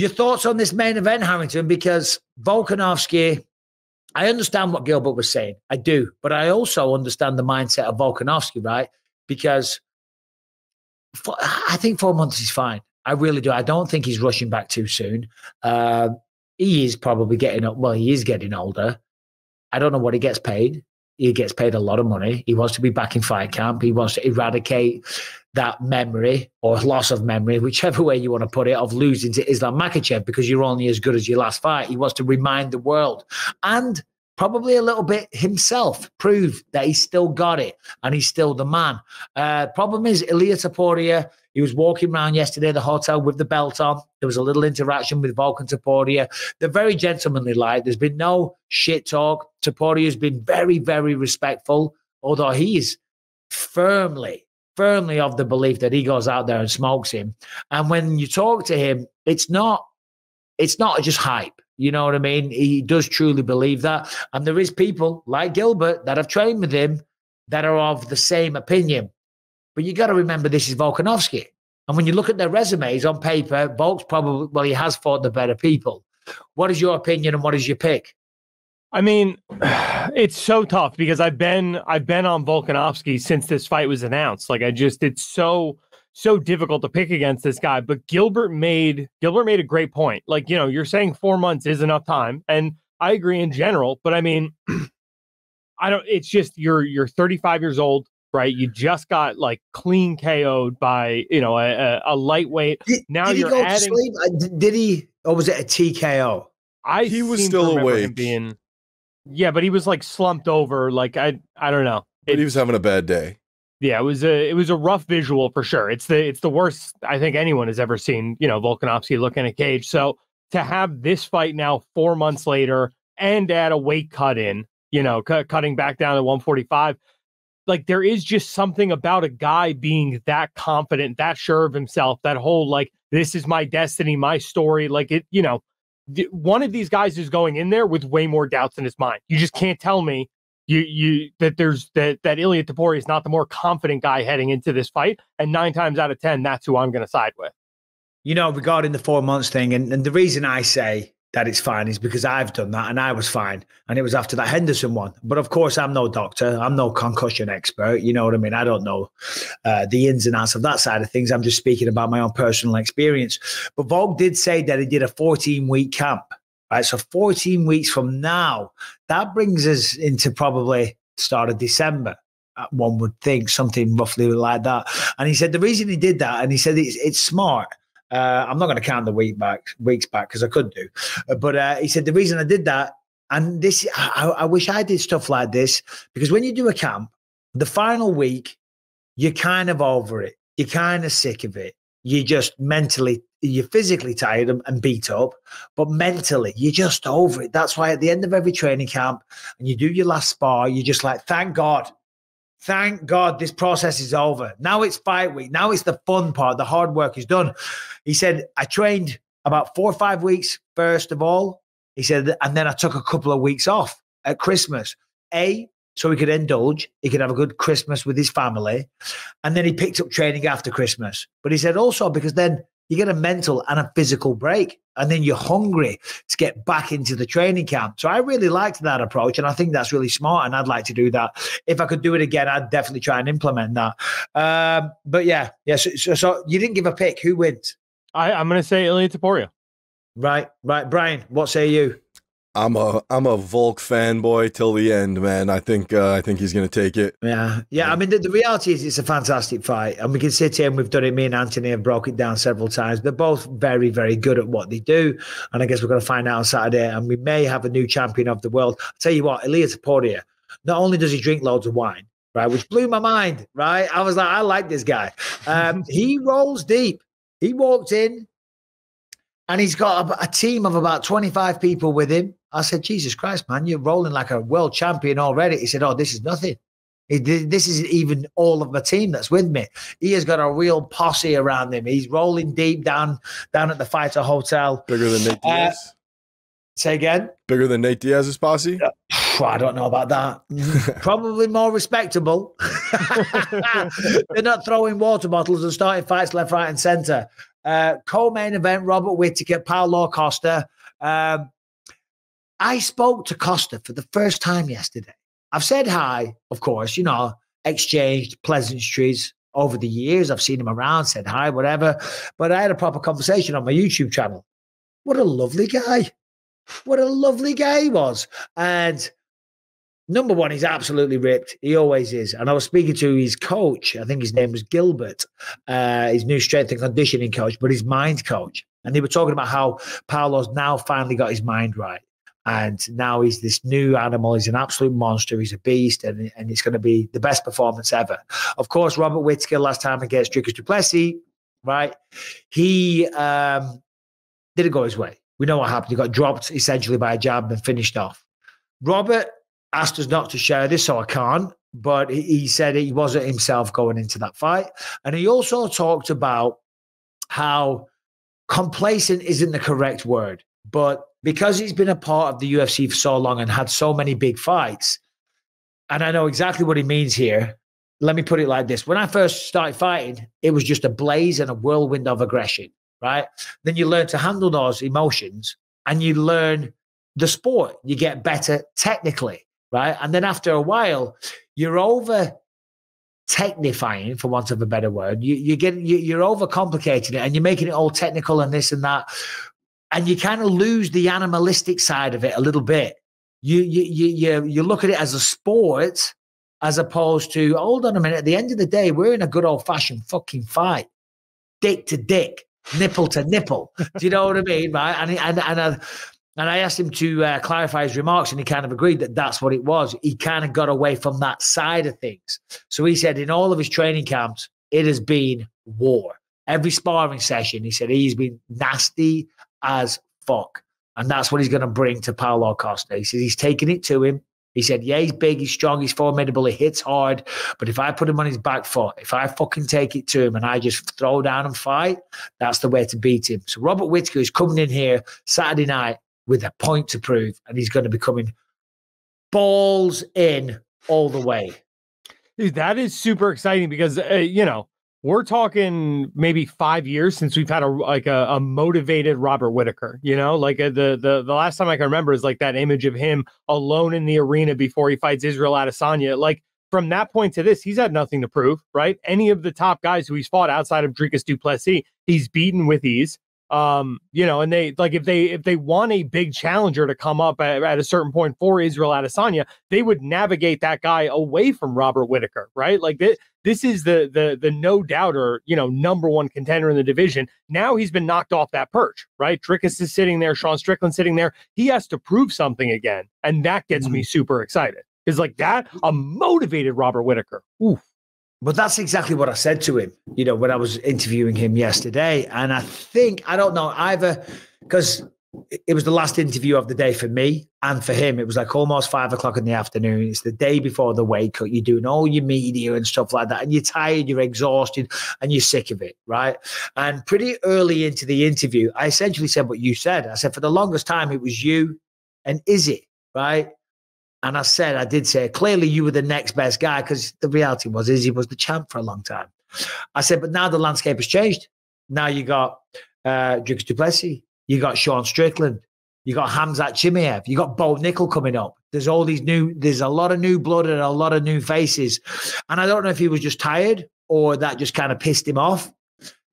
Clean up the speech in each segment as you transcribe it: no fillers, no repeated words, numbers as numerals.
Your thoughts on this main event, Harrington? Because Volkanovski, I understand what Gilbert was saying. I do. But I also understand the mindset of Volkanovski, right? Because I think 4 months is fine. I really do. I don't think he's rushing back too soon. He is probably getting up. Well, he is getting older. I don't know what he gets paid. He gets paid a lot of money. He wants to be back in fight camp. He wants to eradicate that memory or loss of memory, whichever way you want to put it, of losing to Islam Makhachev because you're only as good as your last fight. He wants to remind the world and probably a little bit himself, prove that he's still got it and he's still the man. Problem is, Ilia Topuria, he was walking around yesterday at the hotel with the belt on. There was a little interaction with Volkan Topuria. They're very gentlemanly like. There's been no shit talk. Topuria has been very, very respectful, although he is firmly of the belief that he goes out there and smokes him. And when you talk to him, it's not just hype. You know what I mean? He does truly believe that. And there is people like Gilbert that have trained with him that are of the same opinion. But you got to remember, this is Volkanovski. And when you look at their resumes on paper, Volk's probably, well, he has fought the better people. What is your opinion and what is your pick? I mean, it's so tough because I've been on Volkanovski since this fight was announced. Like, it's so difficult to pick against this guy. But Gilbert made a great point. Like, you're saying 4 months is enough time, and I agree in general. But I mean, it's just you're 35 years old, right? You just got like clean KO'd by a lightweight. Did he go to sleep? Did he, or was it a TKO? He was still awake. Yeah, but he was like slumped over. Like I don't know. But he was having a bad day. Yeah, it was a rough visual for sure. It's the worst I think anyone has ever seen. Volkanovski look in a cage. So to have this fight now 4 months later and add a weight cut in, cutting back down to 145, like there is just something about a guy being that confident, that sure of himself, that whole like this is my destiny, my story. Like it, one of these guys is going in there with way more doubts in his mind. You just can't tell me that Ilia Topuria is not the more confident guy heading into this fight. And 9 times out of 10, that's who I'm going to side with. Regarding the 4 months thing, and the reason I say that it's fine is because I've done that and I was fine. And it was after that Henderson one. But of course, I'm no doctor. I'm no concussion expert. You know what I mean? I don't know the ins and outs of that side of things. I'm just speaking about my own personal experience. But Volk did say that he did a 14-week camp. Right, so 14 weeks from now, that brings us into probably start of December. One would think something roughly like that. And he said the reason he did that, and he said it's smart. I'm not going to count the weeks back because I could do. But he said the reason I did that, and this, I wish I did stuff like this, because when you do a camp, the final week, you're kind of over it. You're kind of sick of it. You're physically tired and beat up, but mentally, you're just over it. That's why at the end of every training camp, and you do your last spar, you're just like, thank God, this process is over. Now it's fight week. Now it's the fun part. The hard work is done. He said, I trained about 4 or 5 weeks, first of all. He said, and then I took a couple of weeks off at Christmas. So he could indulge. He could have a good Christmas with his family. And then he picked up training after Christmas. But he said also because then you get a mental and a physical break, and then you're hungry to get back into the training camp. So I really liked that approach, and I think that's really smart, and I'd like to do that. If I could do it again, I'd definitely try and implement that. But yeah. So you didn't give a pick. Who wins? I'm going to say Ilia Topuria. Right. Brian, what say you? I'm a Volk fanboy till the end, man. I think he's going to take it. Yeah. I mean, the reality is it's a fantastic fight, and we can sit here and we've done it. Me and Anthony have broke it down several times. They're both very, very good at what they do, and I guess we're going to find out on Saturday, and we may have a new champion of the world. I'll tell you what, Ilia Topuria, not only does he drink loads of wine, right, which blew my mind, right? I was like, I like this guy. He rolls deep. He walked in, and he's got a team of about 25 people with him. I said, Jesus Christ, man, you're rolling like a world champion already. He said, oh, this is nothing. This isn't even all of my team that's with me. He has got a real posse around him. He's rolling deep down at the Fighter Hotel. Bigger than Nate Diaz? Say again? Bigger than Nate Diaz's posse? I don't know about that. Probably more respectable. They're not throwing water bottles and starting fights left, right, and center. Co-main event, Robert Whitaker, Paulo Costa. I spoke to Costa for the first time yesterday. I've said hi, of course, you know, exchanged pleasantries over the years. I've seen him around, said hi, whatever. But I had a proper conversation on my YouTube channel. What a lovely guy. What a lovely guy he was. And number one, he's absolutely ripped. He always is. And I was speaking to his coach. I think his name was Gilbert, his new strength and conditioning coach, but his mind coach. And they were talking about how Paulo's now finally got his mind right. And now he's this new animal. He's an absolute monster. He's a beast. And it's going to be the best performance ever. Of course, Robert Whitaker last time against Dricus du Plessis, right? He didn't go his way. We know what happened. He got dropped essentially by a jab and finished off. Robert asked us not to share this, so I can't. But he said he wasn't himself going into that fight. And he also talked about how complacent isn't the correct word. But because he's been a part of the UFC for so long and had so many big fights, and I know exactly what he means here. Let me put it like this. When I first started fighting, it was just a blaze and a whirlwind of aggression, right? Then you learn to handle those emotions and you learn the sport. You get better technically, right? And then after a while, you're over technifying, for want of a better word. You're overcomplicating it and you're making it all technical and this and that. And you kind of lose the animalistic side of it a little bit. You look at it as a sport as opposed to, hold on a minute, at the end of the day, we're in a good old-fashioned fucking fight. Dick to dick, nipple to nipple. Do you know what I mean, right? And I asked him to clarify his remarks, and he kind of agreed that that's what it was. He kind of got away from that side of things. So he said in all of his training camps, it has been war. Every sparring session, he said he's been nasty as fuck. And that's what he's going to bring to Paulo Costa. He said he's taking it to him. He said, yeah, he's big, he's strong, he's formidable, he hits hard. But if I put him on his back foot, if I fucking take it to him and I just throw down and fight, that's the way to beat him. So Robert Whitaker is coming in here Saturday night with a point to prove, and he's going to be coming balls in all the way. Dude, that is super exciting because, we're talking maybe 5 years since we've had a motivated Robert Whitaker, like the last time I can remember is like that image of him alone in the arena before he fights Israel Adesanya. Like from that point to this, he's had nothing to prove, right? Any of the top guys who he's fought outside of Dricus du Plessis, he's beaten with ease. And they like if they want a big challenger to come up at a certain point for Israel Adesanya, they would navigate that guy away from Robert Whitaker, right? Like this is the no doubter, number one contender in the division. Now he's been knocked off that perch, right? Dricus is sitting there, Sean Strickland sitting there. He has to prove something again, and that gets me super excited. Because like that, a motivated Robert Whitaker. Oof. But that's exactly what I said to him, when I was interviewing him yesterday. And I don't know either, because it was the last interview of the day for me and for him. It was like almost 5 o'clock in the afternoon. It's the day before the weight cut. You're doing all your media and stuff like that. And you're tired, you're exhausted, and you're sick of it, right? And pretty early into the interview, I essentially said what you said. I said, for the longest time, it was you and Izzy, right? And I did say, clearly you were the next best guy, because the reality was Izzy was the champ for a long time. I said, but now the landscape has changed. Now you got Dricus du Plessis, you got Sean Strickland, you got Khamzat Chimaev, you got Bo Nickel coming up. There's a lot of new blood and a lot of new faces. And I don't know if he was just tired or that just kind of pissed him off,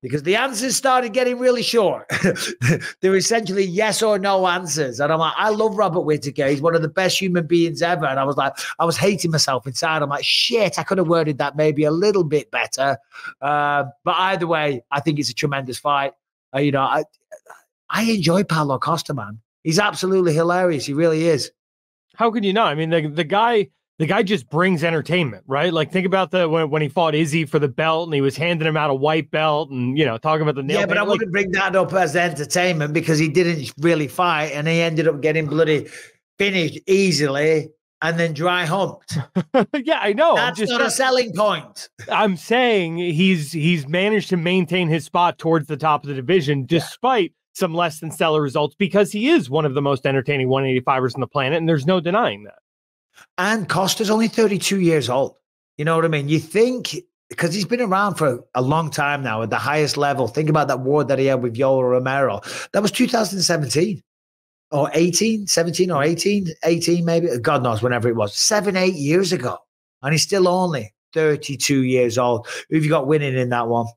because the answers started getting really short. They were essentially yes or no answers. And I'm like, I love Robert Whitaker. He's one of the best human beings ever. And I was hating myself inside. I'm like, shit, I could have worded that maybe a little bit better. But either way, I think it's a tremendous fight. I enjoy Paulo Costa, man. He's absolutely hilarious. He really is. How can you not? I mean, the guy just brings entertainment, right? Like think about when he fought Izzy for the belt and he was handing him out a white belt and, talking about the nail. Yeah, but I wouldn't bring that up as entertainment, because he didn't really fight and he ended up getting bloody finished easily and then dry humped. Yeah, I know. That's not a selling point. I'm saying he's managed to maintain his spot towards the top of the division despite some less than stellar results, because he is one of the most entertaining 185ers on the planet, and there's no denying that. And Costa's only 32 years old. You know what I mean? You think because he's been around for a long time now at the highest level. Think about that war that he had with Yoel Romero. That was 2017 or 17 or 18 maybe. God knows, whenever it was. 7-8 years ago. And he's still only 32 years old. Who have you got winning in that one?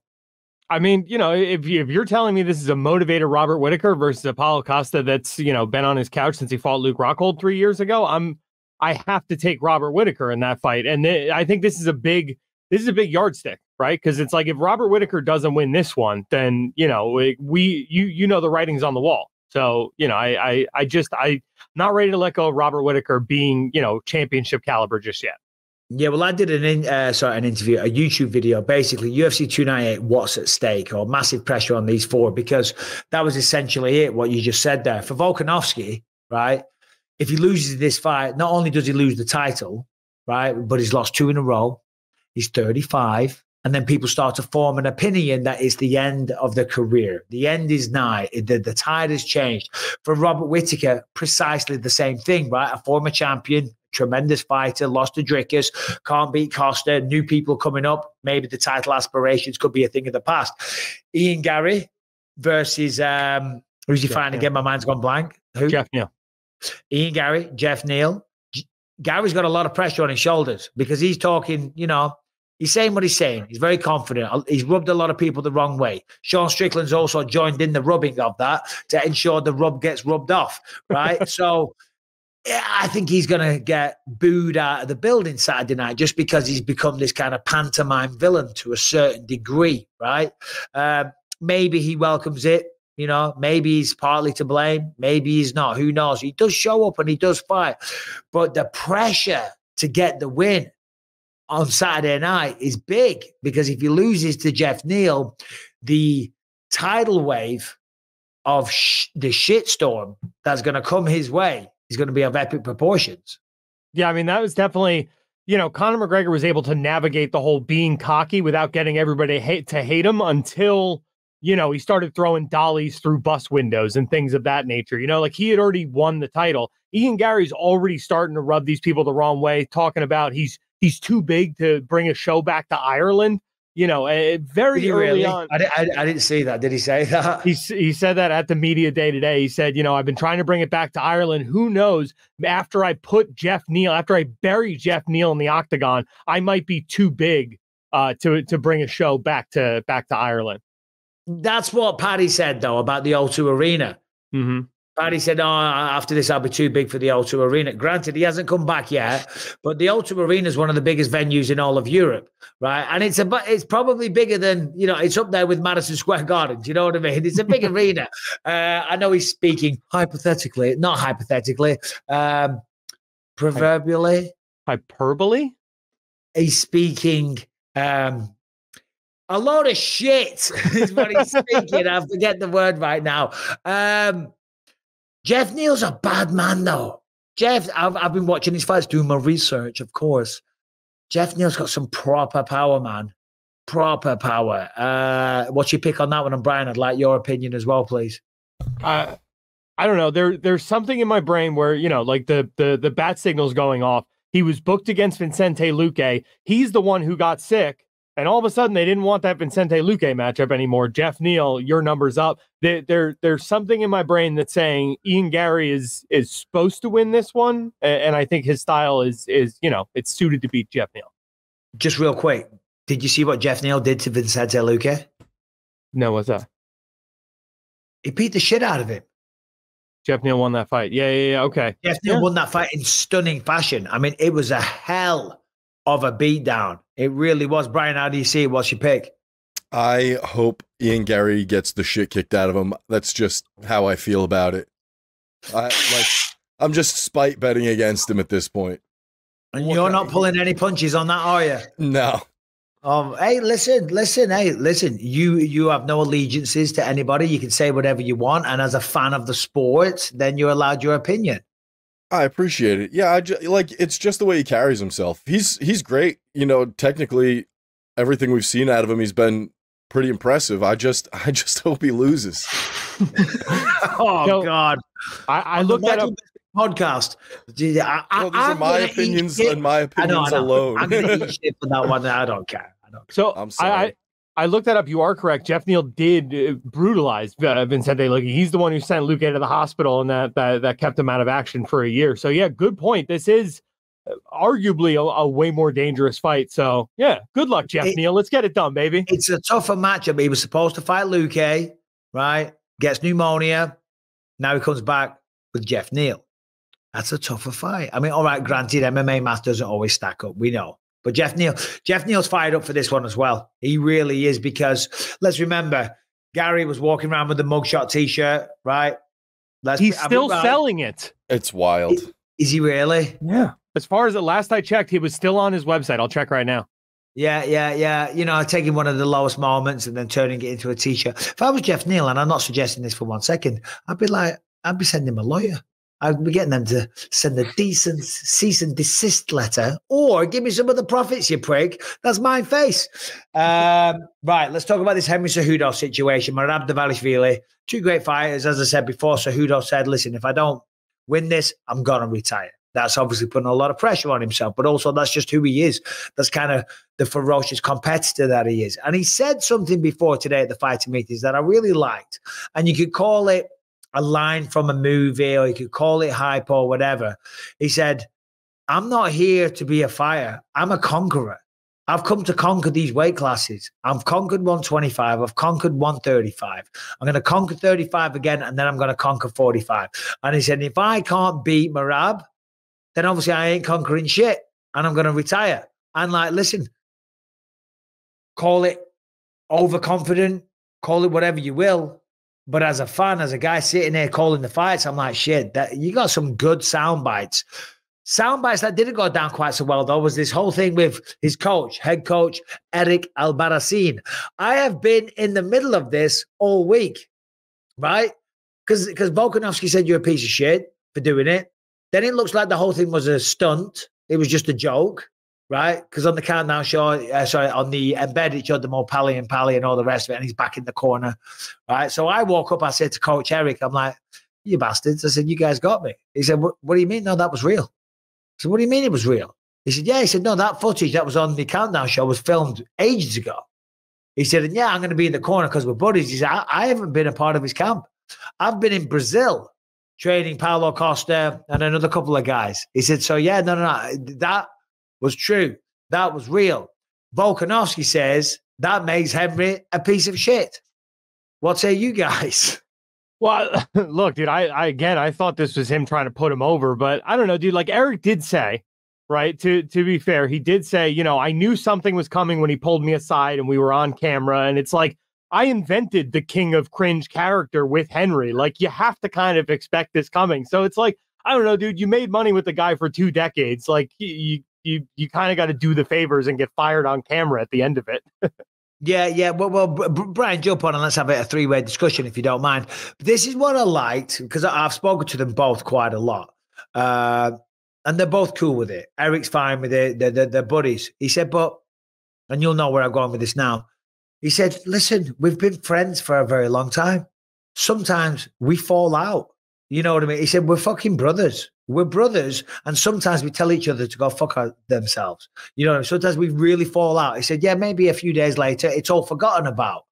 I mean, if you're telling me this is a motivated Robert Whitaker versus a Paulo Costa that's, been on his couch since he fought Luke Rockhold 3 years ago, I have to take Robert Whitaker in that fight. And I think this is a big yardstick, right? Because it's like, if Robert Whitaker doesn't win this one, then, the writing's on the wall. So, I'm not ready to let go of Robert Whitaker being, championship caliber just yet. Yeah, well, I did an interview, a YouTube video, basically UFC 298, what's at stake, or massive pressure on these four, because that was essentially it, what you just said there. For Volkanovski, right, if he loses this fight, not only does he lose the title, right, but he's lost 2 in a row. He's 35. And then people start to form an opinion that it's the end of the career. The end is nigh. The tide has changed. For Robert Whitaker, precisely the same thing, right? A former champion, tremendous fighter, lost to Drickers, can't beat Costa, new people coming up. Maybe the title aspirations could be a thing of the past. Ian Garry versus, who's he fighting again? My mind's gone blank. Who? Geoff Neal. Ian Garry, Geoff Neal. Gary's got a lot of pressure on his shoulders because he's talking, he's saying what he's saying. He's very confident. He's rubbed a lot of people the wrong way. Sean Strickland's also joined in the rubbing of that to ensure the rub gets rubbed off, right? So yeah, I think he's going to get booed out of the building Saturday night just because he's become this kind of pantomime villain to a certain degree, right? Maybe he welcomes it. Maybe he's partly to blame. Maybe he's not. Who knows? He does show up and he does fight. But the pressure to get the win on Saturday night is big, because if he loses to Geoff Neal, the tidal wave of the shitstorm that's going to come his way is going to be of epic proportions. Yeah, I mean, that was definitely, Conor McGregor was able to navigate the whole being cocky without getting everybody to hate him until, he started throwing dollies through bus windows and things of that nature. Like, he had already won the title. Ian Garry's already starting to rub these people the wrong way, talking about he's too big to bring a show back to Ireland. Very early on. I didn't see that. Did he say that? He said that at the media day today. He said, I've been trying to bring it back to Ireland. Who knows? After I bury Geoff Neal in the octagon, I might be too big to bring a show back to Ireland. That's what Paddy said, though, about the O2 Arena. Mm-hmm. Paddy said, after this, I'll be too big for the O2 Arena. Granted, he hasn't come back yet, but the O2 Arena is one of the biggest venues in all of Europe, right? And it's probably bigger than, it's up there with Madison Square Garden. Do you know what I mean? It's a big arena. I know he's speaking hypothetically, not hypothetically, proverbially. Hyperbole? He's speaking... a load of shit is what he's speaking. I forget the word right now. Geoff Neal's a bad man, though. I've been watching his fights, doing my research, of course. Geoff Neal's got some proper power, man. Proper power. What's your pick on that one? And Brian, I'd like your opinion as well, please. I don't know. There's something in my brain where, like the bat signal's going off. He was booked against Vicente Luque. He's the one who got sick. And all of a sudden, they didn't want that Vicente Luque matchup anymore. Geoff Neal, your number's up. There's something in my brain that's saying Ian Garry is supposed to win this one, and I think his style is it's suited to beat Geoff Neal. Just real quick, did you see what Geoff Neal did to Vicente Luque? No, what's that? He beat the shit out of him. Geoff Neal won that fight. Yeah. Okay. Geoff Neal won that fight in stunning fashion. I mean, it was a hell of a beatdown. It really was. Brian, how do you see it? What's your pick? I hope Ian Garry gets the shit kicked out of him. That's just how I feel about it. I'm just spite betting against him at this point. And you're not pulling any punches on that, are you? No. Hey, listen. You have no allegiances to anybody. You can say whatever you want. And as a fan of the sport, then you're allowed your opinion. I appreciate it. Yeah, it's just the way he carries himself. He's great. Technically, everything we've seen out of him, he's been pretty impressive. I just hope he loses. God! I looked at a podcast. These are my opinions and my opinions alone. I'm going to eat shit for that one. I don't care. So I'm sorry. I looked that up. You are correct. Geoff Neal did brutalize Vicente Luque. He's the one who sent Luque to the hospital, and that kept him out of action for a year. So yeah, good point. This is arguably a way more dangerous fight. So yeah, good luck, Geoff Neal. Let's get it done, baby. It's a tougher matchup. He was supposed to fight Luque, right? Gets pneumonia. Now he comes back with Geoff Neal. That's a tougher fight. I mean, all right, granted, MMA math doesn't always stack up. We know. But Geoff Neal's fired up for this one as well. He really is, because let's remember, Garry was walking around with the mugshot T-shirt, right? He's still selling it. It's wild. Is he really? Yeah. As far as the last I checked, he was still on his website. I'll check right now. Yeah. You know, taking one of the lowest moments and then turning it into a T-shirt. If I was Geoff Neal, and I'm not suggesting this for 1 second, I'd be sending him a lawyer. I'd be getting them to send a decent cease and desist letter, or give me some of the profits, you prick. That's my face. Right, let's talk about this Henry Cejudo situation. Merab Dvalishvili, two great fighters. As I said before, Cejudo said, listen, if I don't win this, I'm going to retire. That's obviously putting a lot of pressure on himself, but also that's just who he is. That's kind of the ferocious competitor that he is. And he said something before today at the fighting meetings that I really liked. And you could call it a line from a movie, or you could call it hype or whatever. He said, I'm not here to be a fighter. I'm a conqueror. I've come to conquer these weight classes. I've conquered 125. I've conquered 135. I'm going to conquer 35 again, and then I'm going to conquer 45. And he said, if I can't beat Merab, then obviously I ain't conquering shit, and I'm going to retire. And like, listen, call it overconfident, call it whatever you will. But as a fan, as a guy sitting there calling the fights, I'm like, shit, that you got some good sound bites. Sound bites that didn't go down quite so well, though, was this whole thing with his coach, head coach, Eric Albarracin. I have been in the middle of this all week, right? Because Volkanovski said you're a piece of shit for doing it. Then it looks like the whole thing was a stunt. It was just a joke, right? Because on the countdown show, on the embed, it showed them all pally and all the rest of it, and he's back in the corner, right? So I woke up, I said to Coach Eric, I'm like, you bastards. I said, you guys got me. He said, what do you mean? No, that was real. I said, what do you mean it was real? He said, yeah. He said, no, that footage that was on the countdown show was filmed ages ago. He said, and yeah, I'm going to be in the corner because we're buddies. He said, I haven't been a part of his camp. I've been in Brazil training Paulo Costa and another couple of guys. He said, so yeah, no, that was true. That was real. Volkanovski says that makes Henry a piece of shit. What say you guys? Well, look, dude, I thought this was him trying to put him over, but I don't know, dude. Like Eric did say, right, to be fair, he did say, you know, I knew something was coming when he pulled me aside and we were on camera. And it's like, I invented the king of cringe character with Henry. Like, you have to kind of expect this coming. So it's like, I don't know, dude, you made money with the guy for 2 decades. Like, you kind of got to do the favors and get fired on camera at the end of it. Yeah. Well, Brian, jump on and let's have a 3-way discussion if you don't mind. This is what I liked, because I've spoken to them both quite a lot. And they're both cool with it. Eric's fine with it. They're buddies. He said, and you'll know where I'm going with this now. He said, listen, we've been friends for a very long time. Sometimes we fall out. You know what I mean? He said, we're fucking brothers. We're brothers. And sometimes we tell each other to go fuck themselves. You know what I mean? Sometimes we really fall out. He said, yeah, maybe a few days later, it's all forgotten about.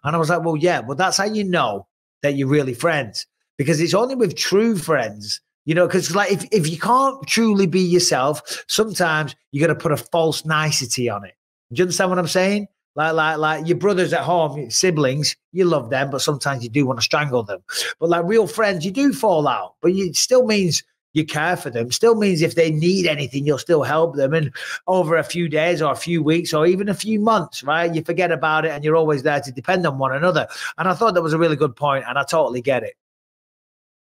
And I was like, well, yeah, well, that's how you know that you're really friends. Because it's only with true friends, you know, because like if you can't truly be yourself, sometimes you got to put a false nicety on it. Do you understand what I'm saying? Like your brothers at home, your siblings, you love them, but sometimes you do want to strangle them. But like real friends, you do fall out, but it still means you care for them. Still means if they need anything, you'll still help them. And over a few days or a few weeks or even a few months, right? You forget about it and you're always there to depend on one another. And I thought that was a really good point, and I totally get it.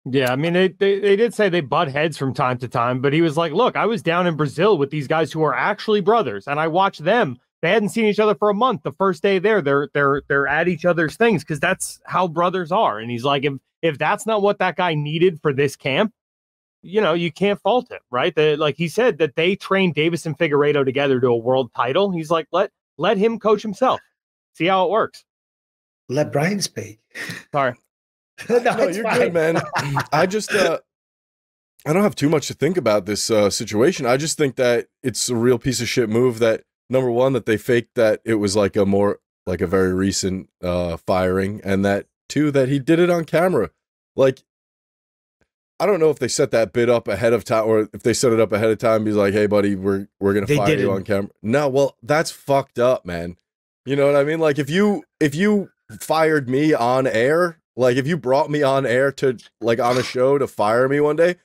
Yeah, I mean, they did say they butt heads from time to time, but he was like, look, I was down in Brazil with these guys who are actually brothers, and I watched them. They hadn't seen each other for a month. The first day there, they're at each other's things because that's how brothers are. And he's like, if that's not what that guy needed for this camp, you know, you can't fault him, right? Like he said that they trained Davis and Figueiredo together to a world title. He's like, let him coach himself. See how it works. Let Brian speak. Sorry. No, you're fine. Good, man. I just I don't have too much to think about this situation. I just think that it's a real piece of shit move that number one, that they faked that it was like a very recent firing, and that two, that he did it on camera. Like, I don't know if they set that bit up ahead of time, or if they set it up ahead of time. He's like, "Hey, buddy, we're gonna fire you on camera." No, well, that's fucked up, man. You know what I mean? Like, if you fired me on air, like if you brought me on air to like on a show to fire me one day,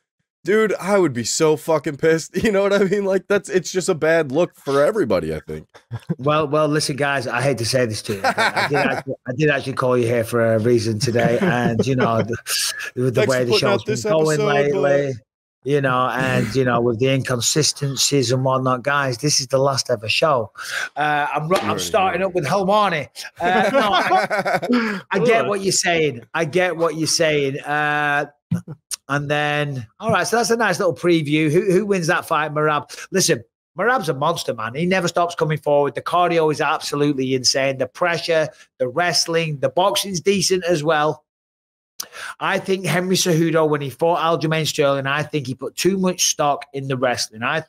dude, I would be so fucking pissed. You know what I mean? Like, it's just a bad look for everybody, I think. Well, listen, guys, I hate to say this to you. I did actually call you here for a reason today. And, you know, the way the show's been going lately, you know, and, you know, with the inconsistencies and whatnot, guys, this is the last ever show. I'm starting up with Helmani. No, I get what you're saying. And then, all right, so that's a nice little preview. Who wins that fight, Merab? Listen, Merab's a monster, man. He never stops coming forward. The cardio is absolutely insane. The pressure, the wrestling, the boxing's decent as well. I think Henry Cejudo, when he fought Aljamain Sterling, I think he put too much stock in the wrestling. I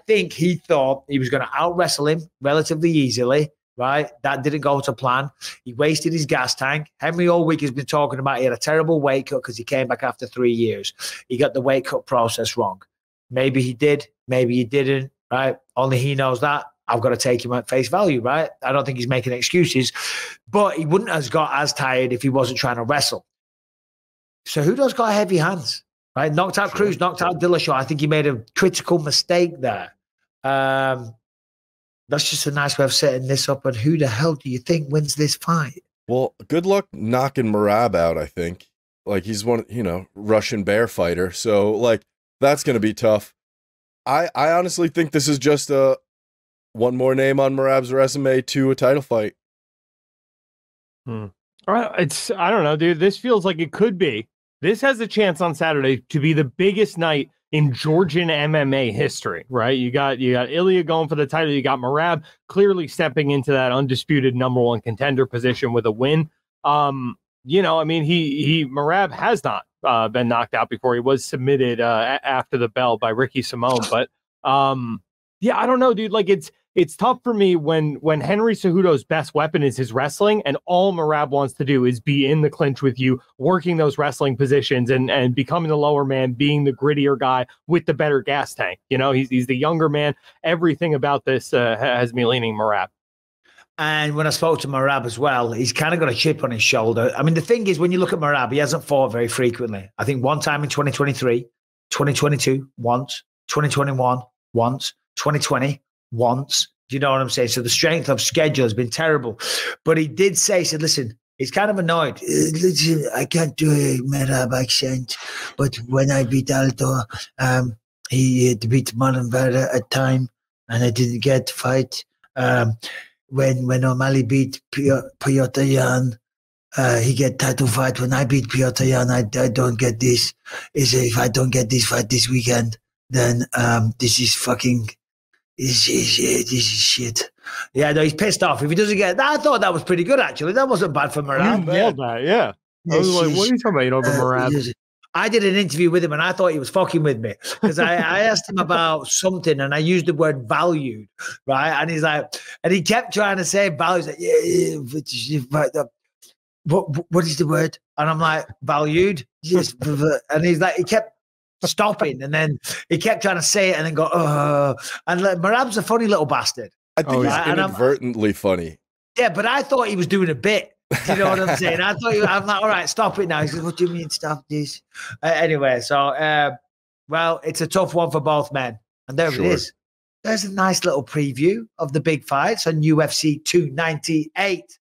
think he thought he was going to out-wrestle him relatively easily. Right? That didn't go to plan. He wasted his gas tank. Henry all week has been talking about he had a terrible weight cut because he came back after 3 years. He got the weight cut process wrong. Maybe he did. Maybe he didn't. Right? Only he knows that. I've got to take him at face value. Right? I don't think he's making excuses. But he wouldn't have got as tired if he wasn't trying to wrestle. Cejudo's got heavy hands. Right? Knocked out Cruz, knocked out Dillashaw. I think he made a critical mistake there. That's just a nice way of setting this up. And who the hell do you think wins this fight? Well, good luck knocking Merab out, I think. Like, he's one, you know, Russian bear fighter. So, like, that's going to be tough. I honestly think this is just one more name on Merab's resume to a title fight. All right. I don't know, dude. This feels like it could be. This has a chance on Saturday to be the biggest night in Georgian MMA history, right? You got Ilia going for the title. You got Merab clearly stepping into that undisputed number one contender position with a win. You know, I mean, Merab has not been knocked out before. He was submitted after the bell by Ricky Simone, but yeah, I don't know, dude. Like, it's tough for me when Henry Cejudo's best weapon is his wrestling, and all Merab wants to do is be in the clinch with you, working those wrestling positions and becoming the lower man, being the grittier guy with the better gas tank. You know, he's the younger man. Everything about this has me leaning Merab. And when I spoke to Merab as well, he's kind of got a chip on his shoulder. I mean, the thing is, when you look at Merab, he hasn't fought very frequently. I think one time in 2023, 2022, once, 2021, once, 2020, once. Do you know what I'm saying? So the strength of schedule has been terrible. But he did say, he said, listen, he's kind of annoyed. Listen, I can't do a Merab accent, but when I beat Alto, he beat Molenberg at time, and I didn't get to fight. When O'Malley beat Piotr Jan, he get title fight. When I beat Piotr Jan, I don't get this. If I don't get this fight this weekend, then this is fucking... This is shit. Yeah, no, he's pissed off. If he doesn't get that, I thought that was pretty good, actually. That wasn't bad for Merab. You nailed that, yeah. I was like, what are you talking about, over Merab? I did an interview with him, and I thought he was fucking with me because I asked him about something, and I used the word valued, right? And he's like, and he kept trying to say valued. He's like, what is the word? And I'm like, valued? Yes. And he's like, he kept stopping, and then he kept trying to say it and then go, and Merab's a funny little bastard. I think he's inadvertently funny. Yeah, but I thought he was doing a bit. Do you know what I'm saying? I'm like, all right, stop it now. He says, what do you mean stop this? Anyway, so, well, it's a tough one for both men. And there it is. There's a nice little preview of the big fights on UFC 298.